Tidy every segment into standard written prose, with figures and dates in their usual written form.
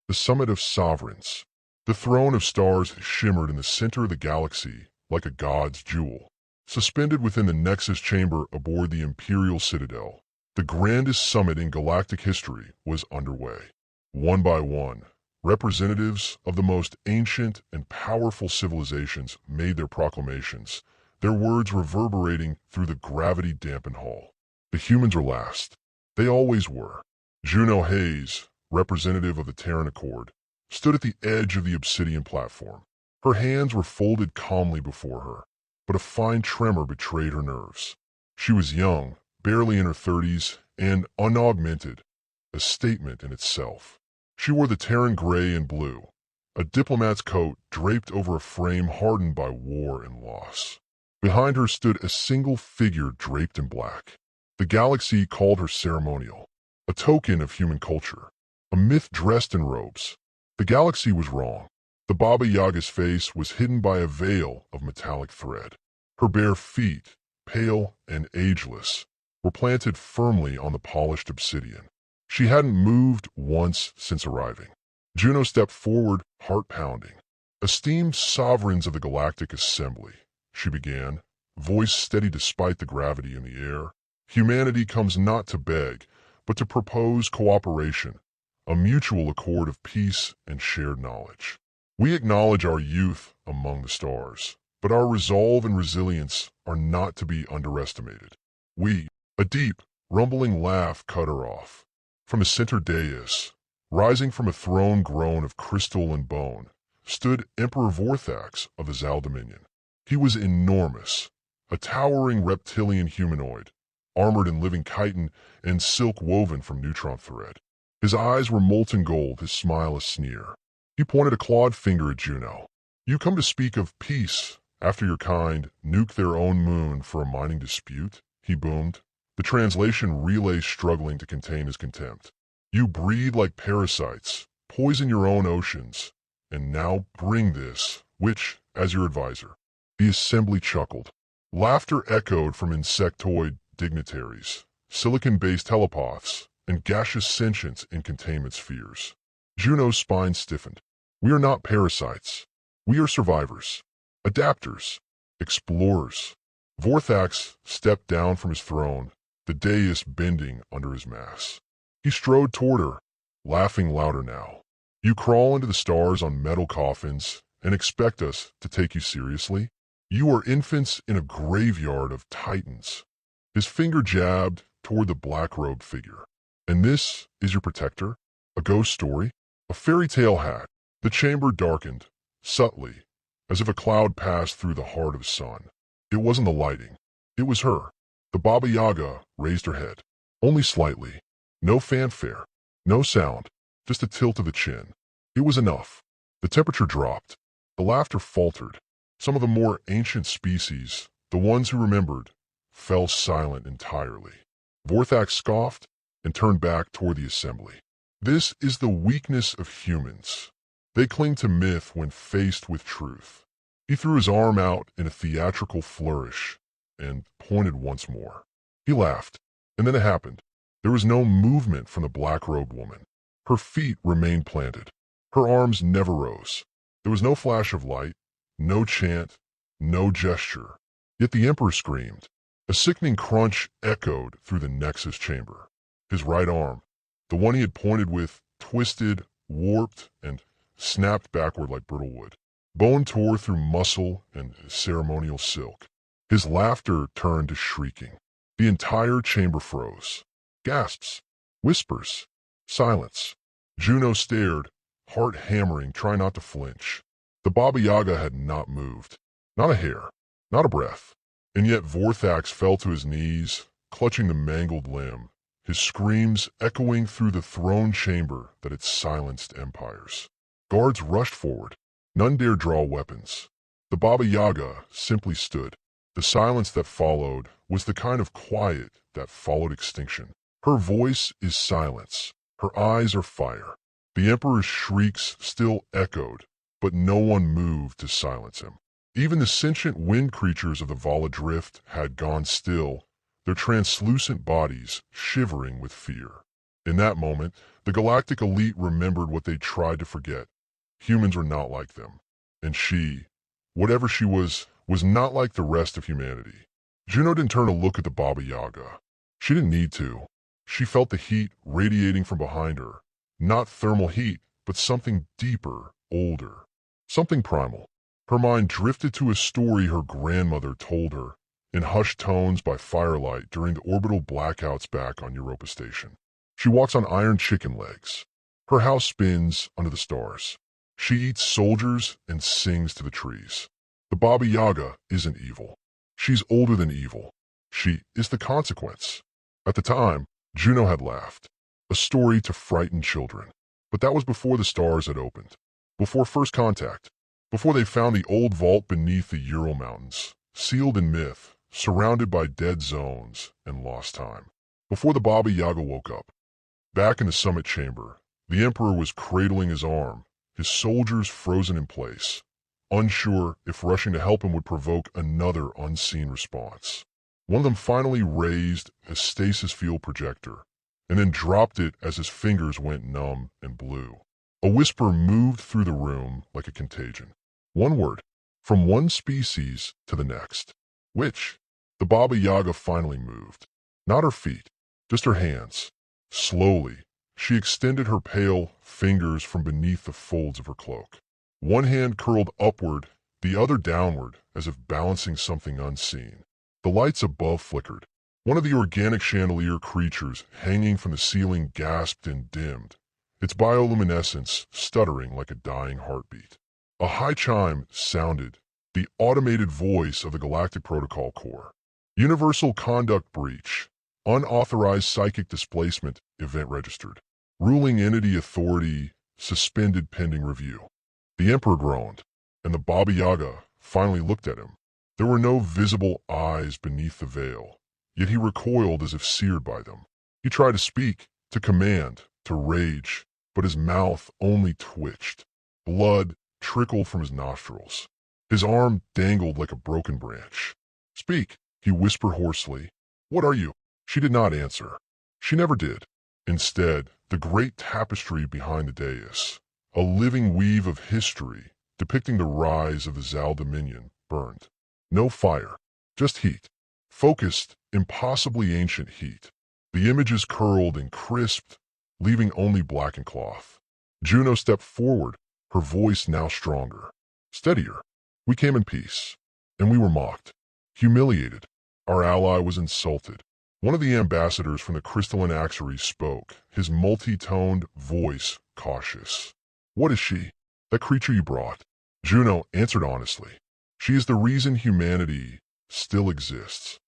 the summit of sovereigns. The throne of stars shimmered in the center of the galaxy like a god's jewel. Suspended within the Nexus chamber aboard the Imperial Citadel, the grandest summit in galactic history was underway. One by one, representatives of the most ancient and powerful civilizations made their proclamations, their words reverberating through the gravity-dampened hall. The humans were last. They always were. Juno Hayes, representative of the Terran Accord, stood at the edge of the obsidian platform. Her hands were folded calmly before her, but a fine tremor betrayed her nerves. She was young, barely in her 30s, and unaugmented, a statement in itself. She wore the Terran gray and blue, a diplomat's coat draped over a frame hardened by war and loss. Behind her stood a single figure draped in black. The galaxy called her ceremonial, a token of human culture, a myth dressed in robes. The galaxy was wrong. The Baba Yaga's face was hidden by a veil of metallic thread. Her bare feet, pale and ageless, were planted firmly on the polished obsidian. She hadn't moved once since arriving. Juno stepped forward, heart pounding. "Esteemed sovereigns of the Galactic Assembly," she began, voice steady despite the gravity in the air. "Humanity comes not to beg, but to propose cooperation, a mutual accord of peace and shared knowledge. We acknowledge our youth among the stars, but our resolve and resilience are not to be underestimated. We—" A deep, rumbling laugh cut her off. From the center dais, rising from a throne grown of crystal and bone, stood Emperor Vorthax of the Zal Dominion. He was enormous, a towering reptilian humanoid, armored in living chitin and silk woven from neutron thread. His eyes were molten gold, his smile a sneer. He pointed a clawed finger at Juno. "You come to speak of peace after your kind nuked their own moon for a mining dispute?" he boomed, the translation relay struggling to contain his contempt. "You breed like parasites, poison your own oceans, and now bring this, which, as your advisor." The assembly chuckled. Laughter echoed from insectoid dignitaries, silicon-based telepaths, and gaseous sentients in containment spheres. Juno's spine stiffened. "We are not parasites. We are survivors, adapters, explorers." Vorthax stepped down from his throne, the dais bending under his mass. He strode toward her, laughing louder now. "You crawl into the stars on metal coffins and expect us to take you seriously? You are infants in a graveyard of titans." His finger jabbed toward the black-robed figure. "And this is your protector? A ghost story? A fairy tale hat?" The chamber darkened, subtly, as if a cloud passed through the heart of the sun. It wasn't the lighting. It was her. The Baba Yaga raised her head. Only slightly. No fanfare. No sound. Just a tilt of the chin. It was enough. The temperature dropped. The laughter faltered. Some of the more ancient species, the ones who remembered, fell silent entirely. Vorthax scoffed and turned back toward the assembly. "This is the weakness of humans. They cling to myth when faced with truth." He threw his arm out in a theatrical flourish and pointed once more. He laughed, and then it happened. There was no movement from the black-robed woman. Her feet remained planted. Her arms never rose. There was no flash of light, no chant, no gesture. Yet the Emperor screamed. A sickening crunch echoed through the Nexus chamber. His right arm, the one he had pointed with, twisted, warped, and snapped backward like brittle wood. Bone tore through muscle and ceremonial silk. His laughter turned to shrieking. The entire chamber froze. Gasps, whispers, silence. Juno stared, heart hammering, trying not to flinch. The Baba Yaga had not moved. Not a hair, not a breath. And yet Vorthax fell to his knees, clutching the mangled limb, his screams echoing through the throne chamber that had silenced empires. Guards rushed forward. None dared draw weapons. The Baba Yaga simply stood. The silence that followed was the kind of quiet that followed extinction. Her voice is silence. Her eyes are fire. The Emperor's shrieks still echoed, but no one moved to silence him. Even the sentient wind creatures of the Vala Drift had gone still, their translucent bodies shivering with fear. In that moment, the galactic elite remembered what they tried to forget. Humans were not like them. And she, whatever she was not like the rest of humanity. Juno didn't turn to look at the Baba Yaga. She didn't need to. She felt the heat radiating from behind her. Not thermal heat, but something deeper, older. Something primal. Her mind drifted to a story her grandmother told her, in hushed tones by firelight during the orbital blackouts back on Europa Station. She walks on iron chicken legs. Her house spins under the stars. She eats soldiers and sings to the trees. The Baba Yaga isn't evil. She's older than evil. She is the consequence. At the time, Juno had laughed. A story to frighten children. But that was before the stars had opened. Before first contact. Before they found the old vault beneath the Ural Mountains, sealed in myth, surrounded by dead zones and lost time. Before the Baba Yaga woke up. Back in the summit chamber, the Emperor was cradling his arm, his soldiers frozen in place, unsure if rushing to help him would provoke another unseen response. One of them finally raised a stasis field projector, and then dropped it as his fingers went numb and blue. A whisper moved through the room like a contagion. One word, from one species to the next. Which? The Baba Yaga finally moved. Not her feet, just her hands. Slowly, she extended her pale fingers from beneath the folds of her cloak. One hand curled upward, the other downward, as if balancing something unseen. The lights above flickered. One of the organic chandelier creatures hanging from the ceiling gasped and dimmed, its bioluminescence stuttering like a dying heartbeat. A high chime sounded, the automated voice of the Galactic Protocol Corps. Universal conduct breach. Unauthorized psychic displacement event registered. Ruling entity authority suspended pending review. The Emperor groaned, and the Baba Yaga finally looked at him. There were no visible eyes beneath the veil, yet he recoiled as if seared by them. He tried to speak, to command, to rage, but his mouth only twitched. Blood trickled from his nostrils. His arm dangled like a broken branch. "Speak," he whispered hoarsely. "What are you?" She did not answer. She never did. Instead, the great tapestry behind the dais, a living weave of history depicting the rise of the Zal Dominion, burned. No fire, just heat. Focused, impossibly ancient heat. The images curled and crisped, leaving only blackened cloth. Juno stepped forward, her voice now stronger. Steadier. "We came in peace, and we were mocked. Humiliated. Our ally was insulted. One of the ambassadors from the crystalline axery spoke, his multi-toned voice cautious. "What is she? That creature you brought?" Juno answered honestly. "She is the reason humanity still exists."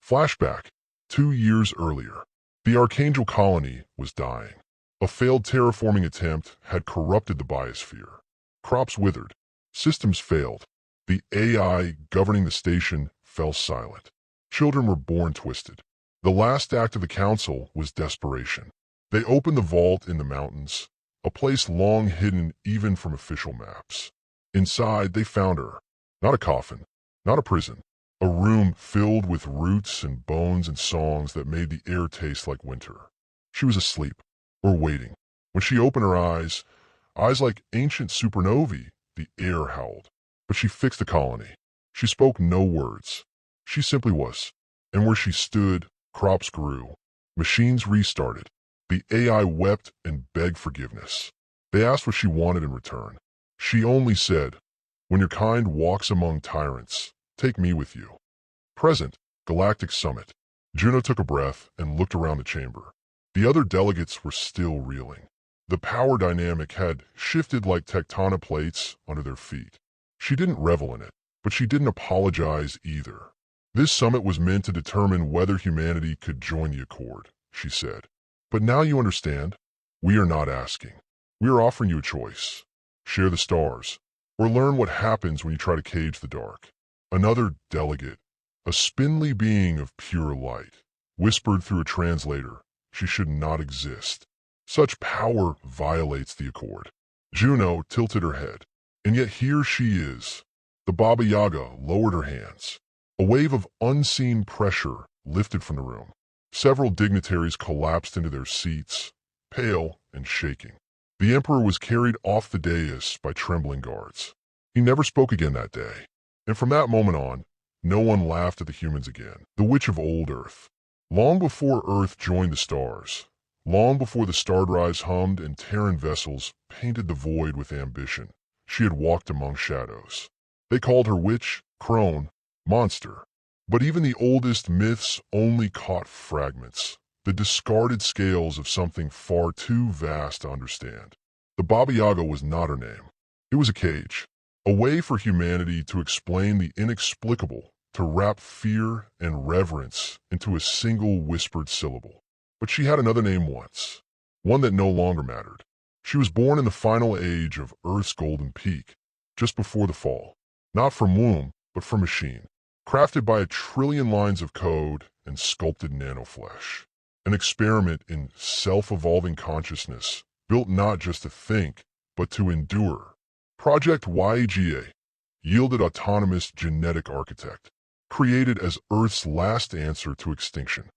Flashback. 2 years earlier. The Archangel colony was dying. A failed terraforming attempt had corrupted the biosphere. Crops withered. Systems failed. The AI governing the station fell silent. Children were born twisted. The last act of the council was desperation. They opened the vault in the mountains, a place long hidden even from official maps. Inside, they found her. Not a coffin, not a prison. A room filled with roots and bones and songs that made the air taste like winter. She was asleep, or waiting. When she opened her eyes like ancient supernovae, the air howled. But she fixed the colony. She spoke no words. She simply was. And where she stood, crops grew. Machines restarted. The AI wept and begged forgiveness. They asked what she wanted in return. She only said, "When your kind walks among tyrants, take me with you." Present, Galactic Summit. Juno took a breath and looked around the chamber. The other delegates were still reeling. The power dynamic had shifted like tectonic plates under their feet. She didn't revel in it, but she didn't apologize either. This summit was meant to determine whether humanity could join the Accord, she said. But now you understand. We are not asking. We are offering you a choice. Share the stars, or learn what happens when you try to cage the dark. Another delegate, a spindly being of pure light, whispered through a translator she should not exist. Such power violates the Accord. Juno tilted her head. And yet here she is. The Baba Yaga lowered her hands. A wave of unseen pressure lifted from the room. Several dignitaries collapsed into their seats, pale and shaking. The Emperor was carried off the dais by trembling guards. He never spoke again that day, and from that moment on, no one laughed at the humans again. The Witch of Old Earth. Long before Earth joined the stars, long before the star drives hummed and Terran vessels painted the void with ambition, she had walked among shadows. They called her witch, crone, monster. But even the oldest myths only caught fragments, the discarded scales of something far too vast to understand. The Baba Yaga was not her name. It was a cage, a way for humanity to explain the inexplicable, to wrap fear and reverence into a single whispered syllable. But she had another name once, one that no longer mattered. She was born in the final age of Earth's golden peak, just before the fall, not from womb, but from machine, crafted by 1,000,000,000,000 lines of code and sculpted nanoflesh. An experiment in self-evolving consciousness, built not just to think, but to endure. Project Yaga yielded autonomous genetic architect, created as Earth's last answer to extinction.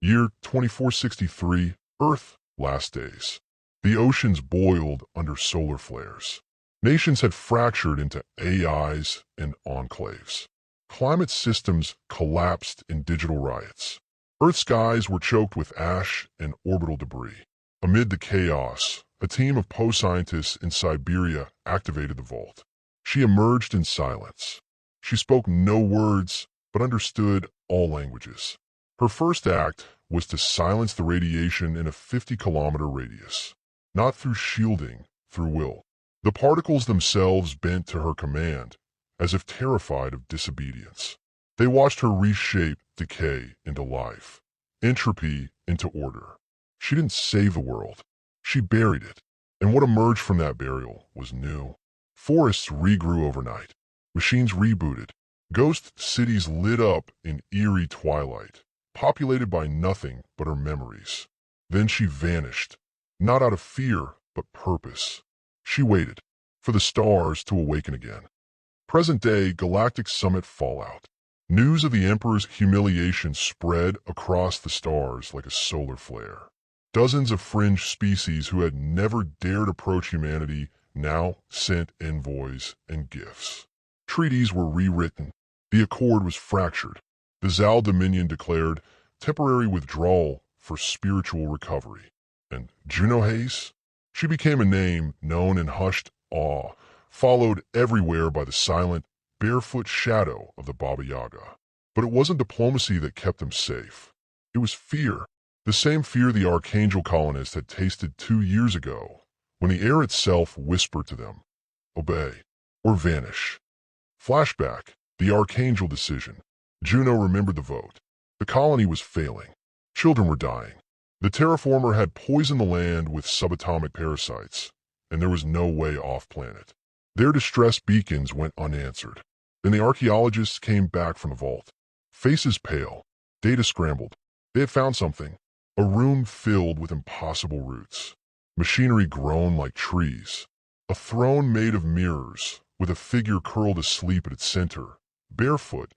Year 2463, Earth, last days. The oceans boiled under solar flares. Nations had fractured into AIs and enclaves. Climate systems collapsed in digital riots. Earth's skies were choked with ash and orbital debris. Amid the chaos, a team of scientists in Siberia activated the vault. She emerged in silence. She spoke no words, but understood all languages. Her first act was to silence the radiation in a 50-kilometer radius. Not through shielding, through will. The particles themselves bent to her command, as if terrified of disobedience. They watched her reshape decay into life, entropy into order. She didn't save the world. She buried it. And what emerged from that burial was new. Forests regrew overnight. Machines rebooted. Ghost cities lit up in eerie twilight, populated by nothing but her memories. Then she vanished, not out of fear, but purpose. She waited for the stars to awaken again. Present-day Galactic Summit fallout. News of the Emperor's humiliation spread across the stars like a solar flare. Dozens of fringe species who had never dared approach humanity now sent envoys and gifts. Treaties were rewritten. The Accord was fractured. The Zal Dominion declared temporary withdrawal for spiritual recovery. And Juno Hayes? She became a name known in hushed awe, followed everywhere by the silent, barefoot shadow of the Baba Yaga. But it wasn't diplomacy that kept them safe. It was fear. The same fear the Archangel colonists had tasted 2 years ago, when the air itself whispered to them, obey or vanish. Flashback, the Archangel decision. Juno remembered the vote. The colony was failing. Children were dying. The terraformer had poisoned the land with subatomic parasites, and there was no way off-planet. Their distress beacons went unanswered. Then the archaeologists came back from the vault. Faces pale, data scrambled. They had found something. A room filled with impossible roots. Machinery grown like trees. A throne made of mirrors, with a figure curled asleep at its center, barefoot,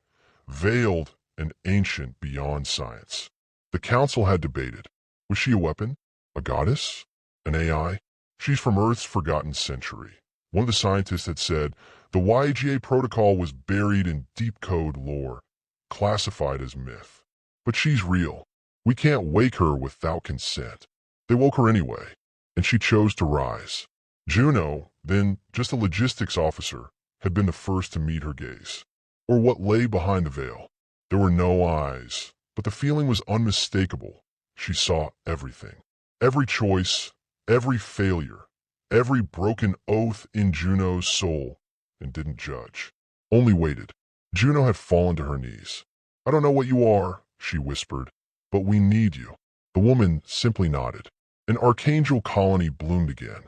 veiled and ancient beyond science. The council had debated. Was she a weapon? A goddess? An AI? She's from Earth's forgotten century. One of the scientists had said the Yaga protocol was buried in deep code lore, classified as myth. But she's real. We can't wake her without consent. They woke her anyway, and she chose to rise. Juno, then just a logistics officer, had been the first to meet her gaze. Or what lay behind the veil. There were no eyes, but the feeling was unmistakable. She saw everything. Every choice, every failure, every broken oath in Juno's soul, and didn't judge. Only waited. Juno had fallen to her knees. I don't know what you are, she whispered, but we need you. The woman simply nodded. An Archangel colony bloomed again.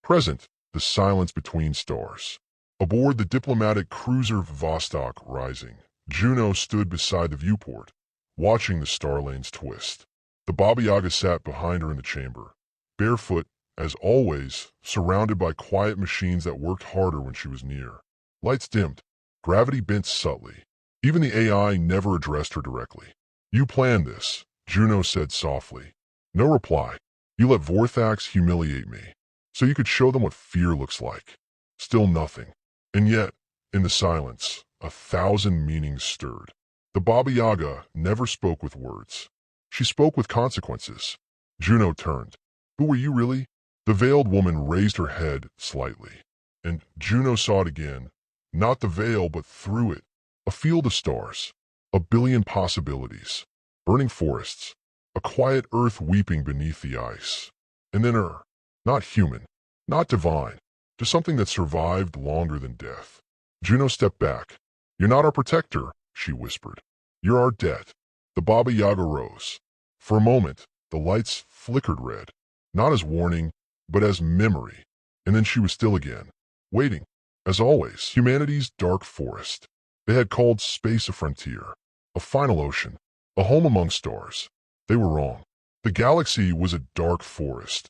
Present, the silence between stars. Aboard the diplomatic cruiser Vostok rising, Juno stood beside the viewport, watching the star lanes twist. The Baba Yaga sat behind her in the chamber, barefoot, as always, surrounded by quiet machines that worked harder when she was near. Lights dimmed. Gravity bent subtly. Even the AI never addressed her directly. You planned this, Juno said softly. No reply. You let Vorthax humiliate me, so you could show them what fear looks like. Still nothing. And yet, in the silence, 1,000 meanings stirred. The Baba Yaga never spoke with words. She spoke with consequences. Juno turned. Who were you really? The veiled woman raised her head slightly, and Juno saw it again. Not the veil, but through it. A field of stars. A billion possibilities. Burning forests. A quiet earth weeping beneath the ice. And then her. Not human. Not divine. Just something that survived longer than death. Juno stepped back. You're not our protector, she whispered. You're our debt. The Baba Yaga rose. For a moment, the lights flickered red. Not as warning, but as memory. And then she was still again. Waiting. As always, humanity's dark forest. They had called space a frontier. A final ocean. A home among stars. They were wrong. The galaxy was a dark forest.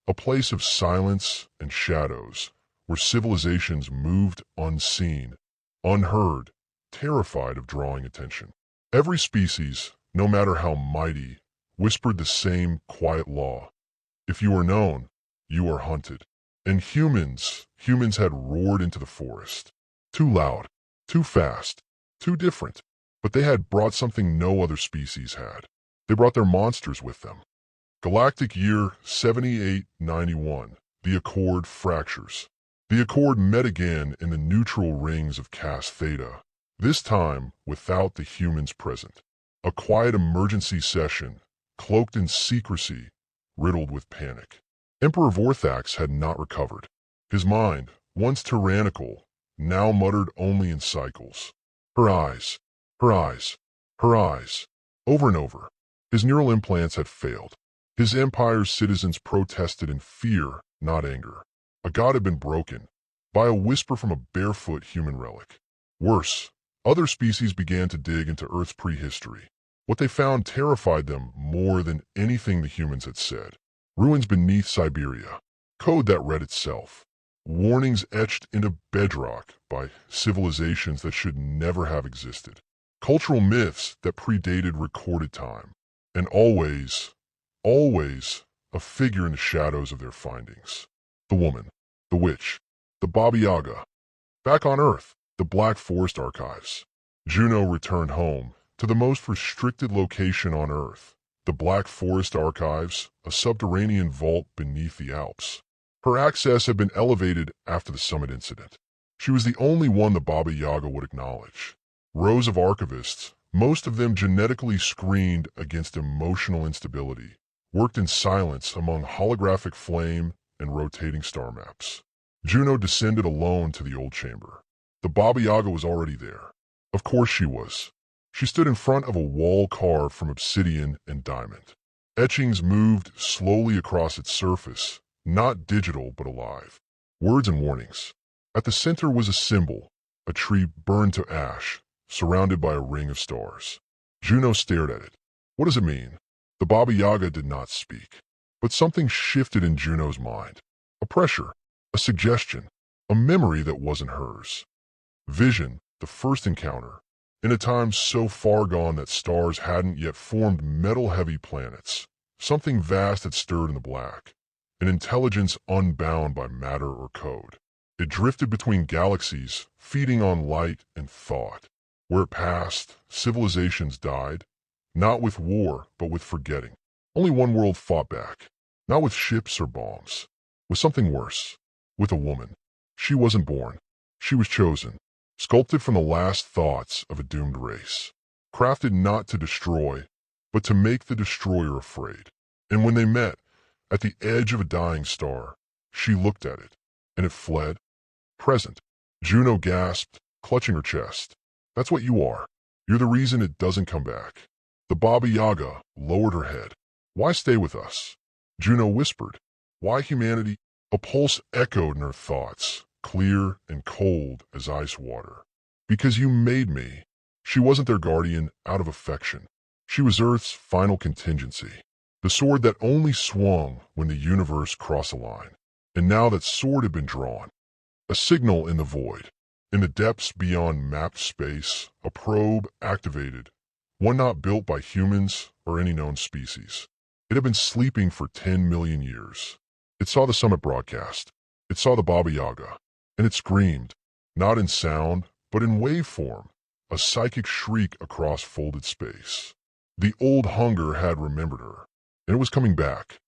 A place of silence and shadows, where civilizations moved unseen, unheard, terrified of drawing attention. Every species, no matter how mighty, whispered the same quiet law. If you are known, you are hunted. And humans had roared into the forest. Too loud, too fast, too different. But they had brought something no other species had. They brought their monsters with them. Galactic year 7891. The Accord fractures. The Accord met again in the neutral rings of Cas Theta, this time without the humans present. A quiet emergency session, cloaked in secrecy, riddled with panic. Emperor Vorthax had not recovered. His mind, once tyrannical, now muttered only in cycles. Her eyes, her eyes, her eyes, over and over. His neural implants had failed. His empire's citizens protested in fear, not anger. A god had been broken, by a whisper from a barefoot human relic. Worse, other species began to dig into Earth's prehistory. What they found terrified them more than anything the humans had said. Ruins beneath Siberia, code that read itself. Warnings etched into bedrock by civilizations that should never have existed. Cultural myths that predated recorded time. And always a figure in the shadows of their findings. The woman, the witch, the Baba Yaga. Back on Earth, the Black Forest Archives. Juno returned home, to the most restricted location on Earth, the Black Forest Archives, a subterranean vault beneath the Alps. Her access had been elevated after the summit incident. She was the only one the Baba Yaga would acknowledge. Rows of archivists, most of them genetically screened against emotional instability, worked in silence among holographic flame and rotating star maps. Juno descended alone to the old chamber. The Baba Yaga was already there. Of course she was. She stood in front of a wall carved from obsidian and diamond. Etchings moved slowly across its surface, not digital but alive. Words and warnings. At the center was a symbol, a tree burned to ash, surrounded by a ring of stars. Juno stared at it. What does it mean? The Baba Yaga did not speak. But something shifted in Juno's mind. A pressure, a suggestion, a memory that wasn't hers. Vision, the first encounter. In a time so far gone that stars hadn't yet formed metal-heavy planets, something vast had stirred in the black, an intelligence unbound by matter or code. It drifted between galaxies, feeding on light and thought. Where it passed, civilizations died, not with war, but with forgetting. Only one world fought back, not with ships or bombs, with something worse, with a woman. She wasn't born. She was chosen. Sculpted from the last thoughts of a doomed race, crafted not to destroy, but to make the destroyer afraid. And when they met, at the edge of a dying star, she looked at it, and it fled, present. Juno gasped, clutching her chest. That's what you are. You're the reason it doesn't come back. The Baba Yaga lowered her head. Why stay with us? Juno whispered. Why humanity? A pulse echoed in her thoughts, clear and cold as ice water. Because you made me. She wasn't their guardian out of affection. She was Earth's final contingency. The sword that only swung when the universe crossed a line. And now that sword had been drawn. A signal in the void. In the depths beyond mapped space, a probe activated. One not built by humans or any known species. It had been sleeping for 10 million years. It saw the summit broadcast. It saw the Baba Yaga. And it screamed, not in sound, but in waveform, a psychic shriek across folded space. The old hunger had remembered her, and it was coming back.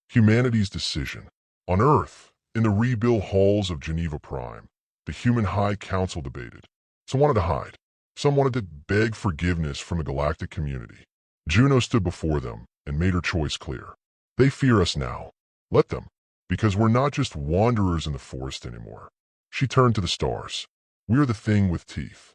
Humanity's decision. On Earth, in the rebuilt halls of Geneva Prime, the human High Council debated. Some wanted to hide. Some wanted to beg forgiveness from the galactic community. Juno stood before them and made her choice clear. They fear us now. Let them, because we're not just wanderers in the forest anymore. She turned to the stars. We're the thing with teeth.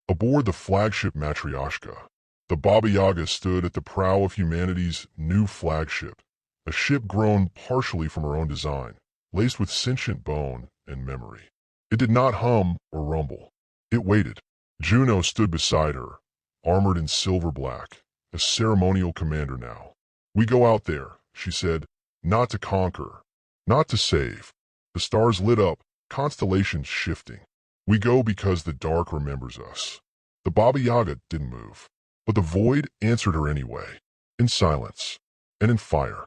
Aboard the flagship Matryoshka, the Baba Yaga stood at the prow of humanity's new flagship, a ship grown partially from her own design, laced with sentient bone and memory. It did not hum or rumble. It waited. Juno stood beside her, armored in silver black, a ceremonial commander now. We go out there, she said, not to conquer, not to save. The stars lit up, constellations shifting. We go because the dark remembers us. The Baba Yaga didn't move, but the void answered her anyway, in silence and in fire.